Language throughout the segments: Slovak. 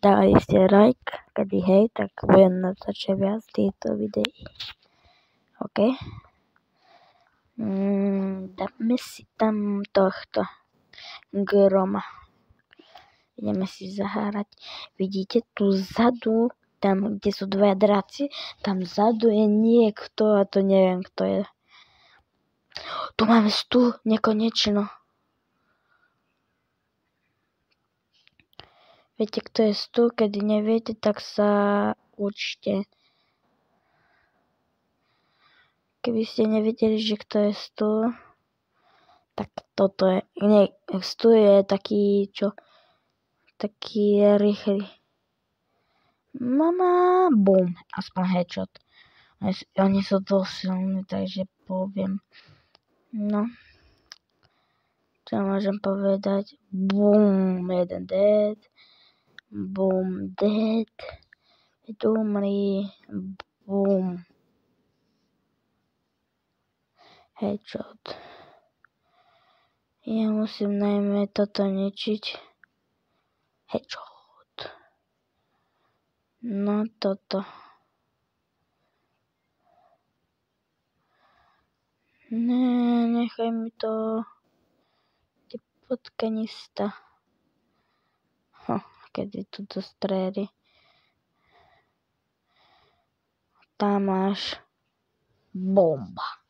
dali ste like, kedy hej, tak budem natáčať viac týchto videí. OK? Dáme si tam tohto Groma. Ideme si zahrať. Vidíte tu vzadu, tam kde sú dve draci, tam vzadu je niekto a to neviem kto je. Tu máme stôl nekonečno. Viete, kto je stôl? Keď neviete, tak sa učte. Keby ste nevedeli, že kto je stôl, tak toto je. Nie, stôl je taký, taký rýchly. Mama, bum, aspoň headshot. Oni sú dosť silní, takže poviem. No. Čo môžem povedať? Bum, jeden dead. Bum, dead. Umri. Bum. Headshot. Ja musím najmä toto ničiť. Headshot. No toto. Ne, nechaj mi to. Ty potkanista. Kedy tu dostreli. Tam máš bomba.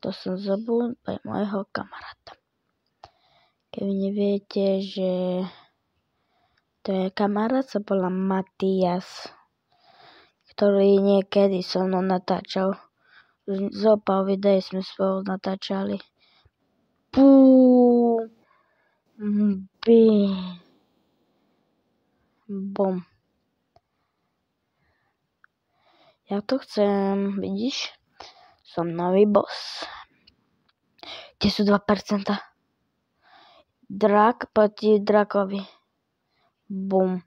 To som zabudol pre môjho kamaráta. Keby neviete, že to je kamarát, sa volá Matias, ktorý niekedy so mnou natáčal. Zopár videí sme spolu natáčali. Bum. Bum. Ja to chcem, vidíš? Som nový boss. Kde sú 2%? Drak proti drakovi. Bum.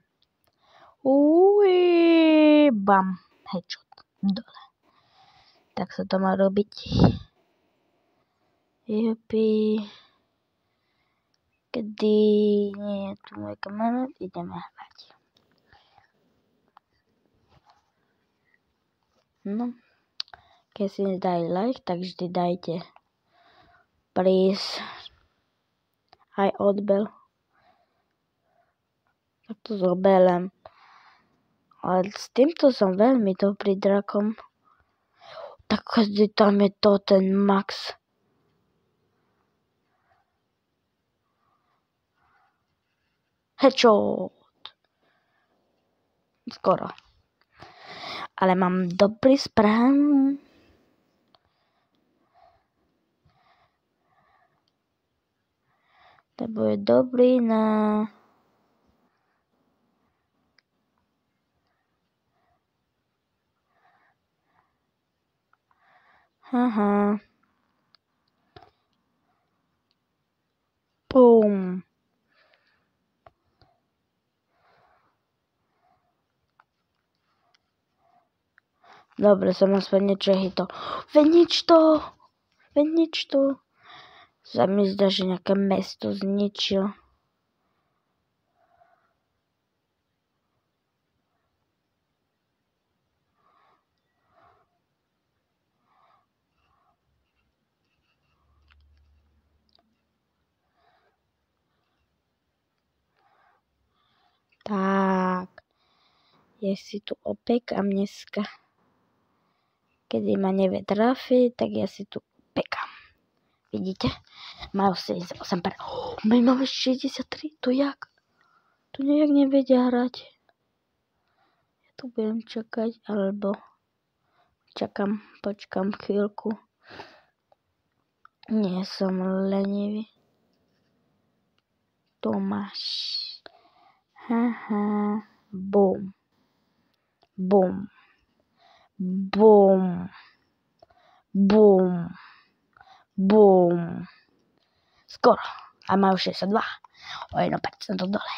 Bam. Headshot. Dole. Tak sa to má robiť. Jupi. Kedy nie je tu môj kamarát, ideme hrať. No. Keď si nedali like, tak vždy dajte. Please. Aj odbel. Tak to zoberiem. Ale s týmto som veľmi dobrý drakom. Tak každý tam je to ten max. Headshot. Skoro. Ale mám dobrý správu. To bude dobrý na... Haha. Bum. Dobre, som aspoň niečo hito. Veď nič to. Sa mi zdá, že nejaké mesto zničil. Tak. Ja si tu opekám dneska. Kedy ma nevie trafiť, tak ja si tu pekám. Vidíte? Majú 78%. My máme 63. To jak? Tu nejak nevedia hrať. Ja tu budem čakať, alebo počkám chvíľku. Nie som lenivý. Tomáš. Haha. Bum. Bum. Bum. Bum. Bum. Skoro. A majú 62. O 1% dole.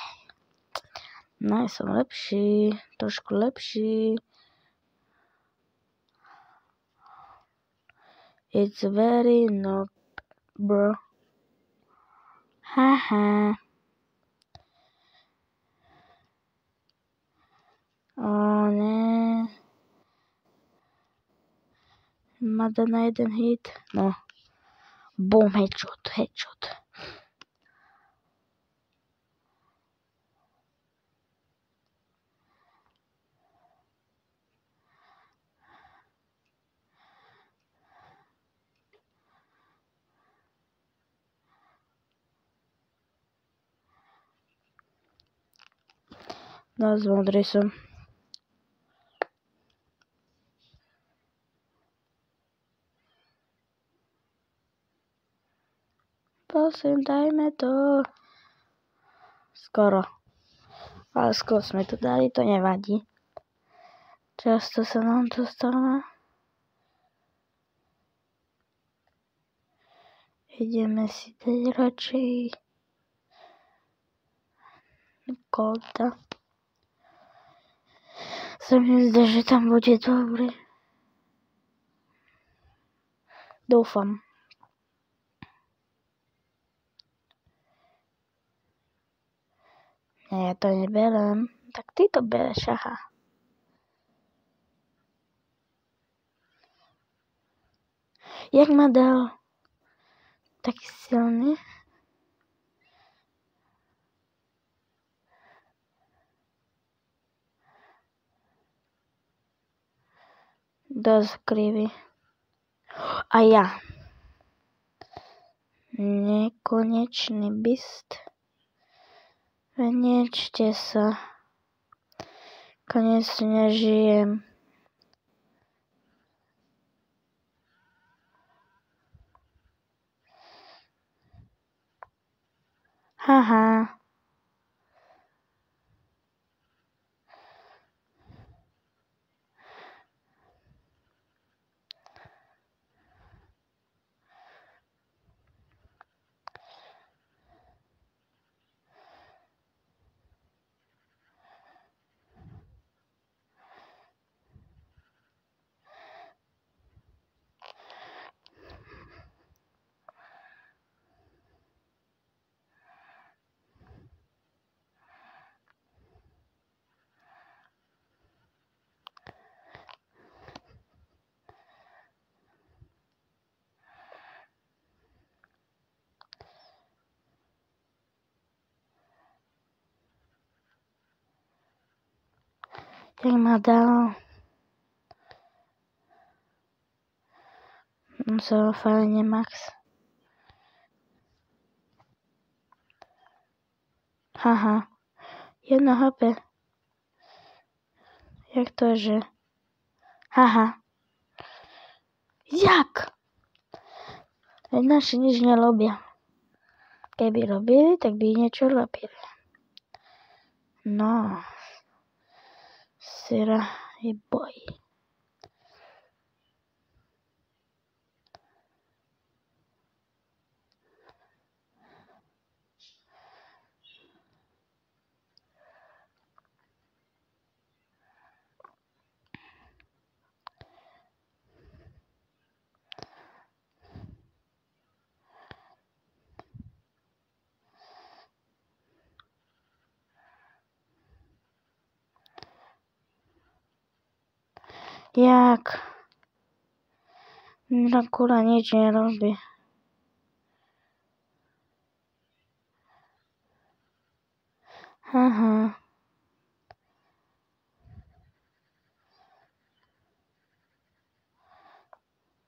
No, ja som lepší. Trošku lepší. It's very noob, bro. Haha. ma dá na jeden hit. No. Boom, headshot. Dosť múdry som. Prosím, dajme to. Skoro. Ale skoro sme to dali, to nevadí. Často sa nám to stáva. Ideme si dať radšej Kolta. Sa mi zdá, že tam bude dobrý. Dúfam. Nie, ja to neberem. Tak ty to bereš, aha. Jak ma dal? Taký silný. Dosť krivý. A ja. Nekonečný byst. Veniečte sa. Konečne žijem. Haha. Jak ma dal. So fajne max. Haha. 1 HP. Jak to, že? Haha. Jak? Veď naši nič nerobia. Keby robili, tak by niečo robili. No. Sira je boj. Jak? Drakula nič nerobí. Aha.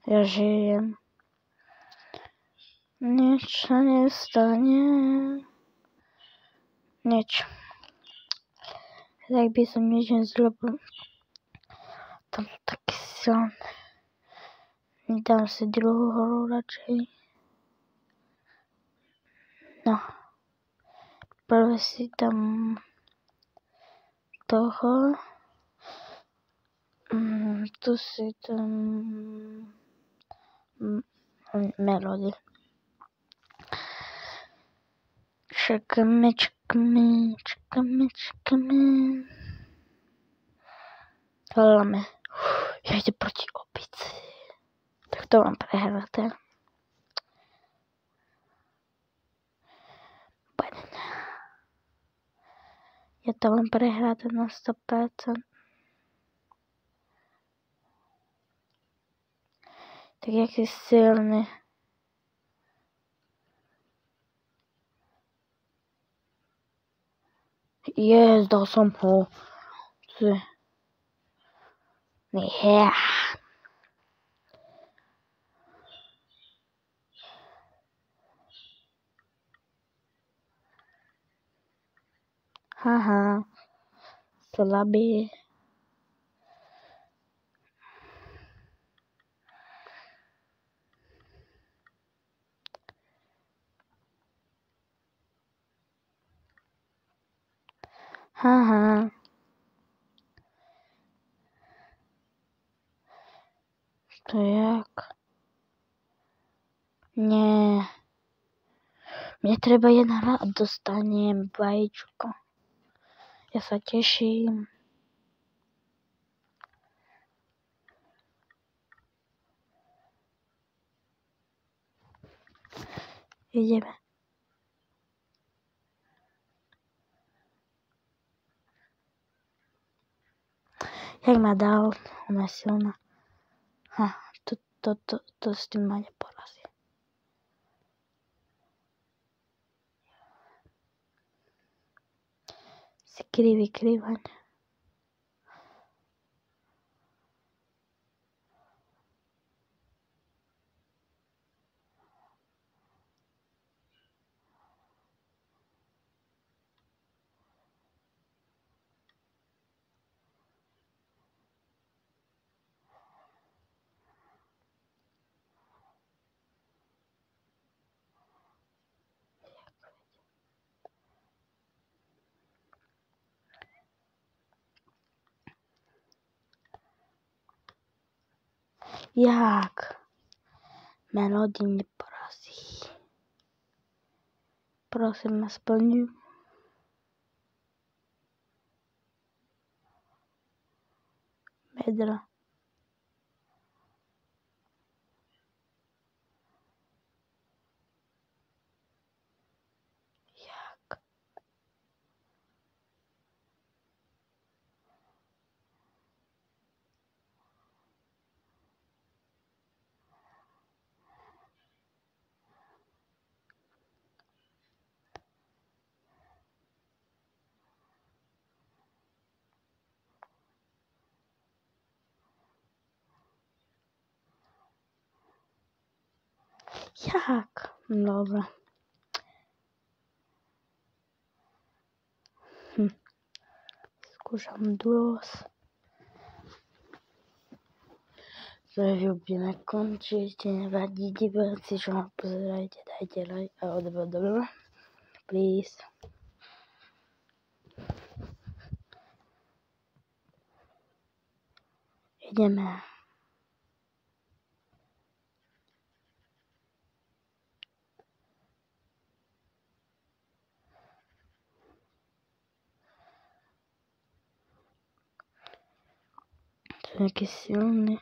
Ja žijem. Nič sa nestane. Nič. Tak by som nič nezrobil. Tam taký silný. Dám si druhú hru radšej. No. Prvé si tam toho. Tu si tam melody. Čakáme. Hľadáme. Ja ide proti opici. Tak to mám prehraté. Ja to mám prehraté na 100%. Tak jak je silný. Dal som ho. Yeah. Haha. Slabý. Haha. To jak? Nie. Mne treba jeden raz a dostanem vajíčko. Ja sa teším. Ideme. Jak ma dal, ona je silná. To s tým ma neporazí. Si krývaň. Jak? Melody neporazí. Prosím, ma splňuj. Medra. Jak? Jak? Dobre. Skúšam duos. Review budeme končiť, nevadí diváci, čo ma pozerajte, dajte like a odbor. Please. Ideme. To je nejaký silný.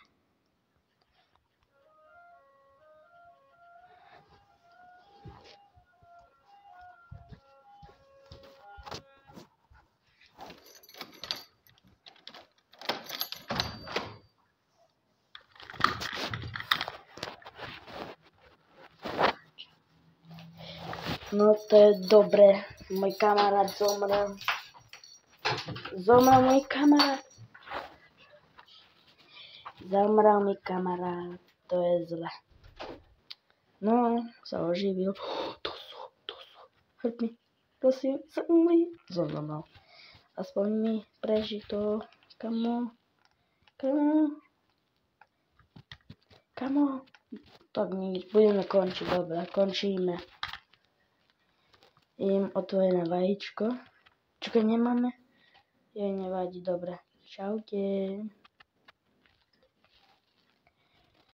No to je dobré. Môj kamarát zomrel. Zomrel mi kamarát. To je zle. No, sa oživil. To sú. Help me. Prosím, zomrel. Aspoň mi preží to. Kamo. Tak nič, budeme končiť. Dobre, končíme. Idem otvorené vajíčko. Čakaj, nemáme? Jej nevadí, dobre. Čaute.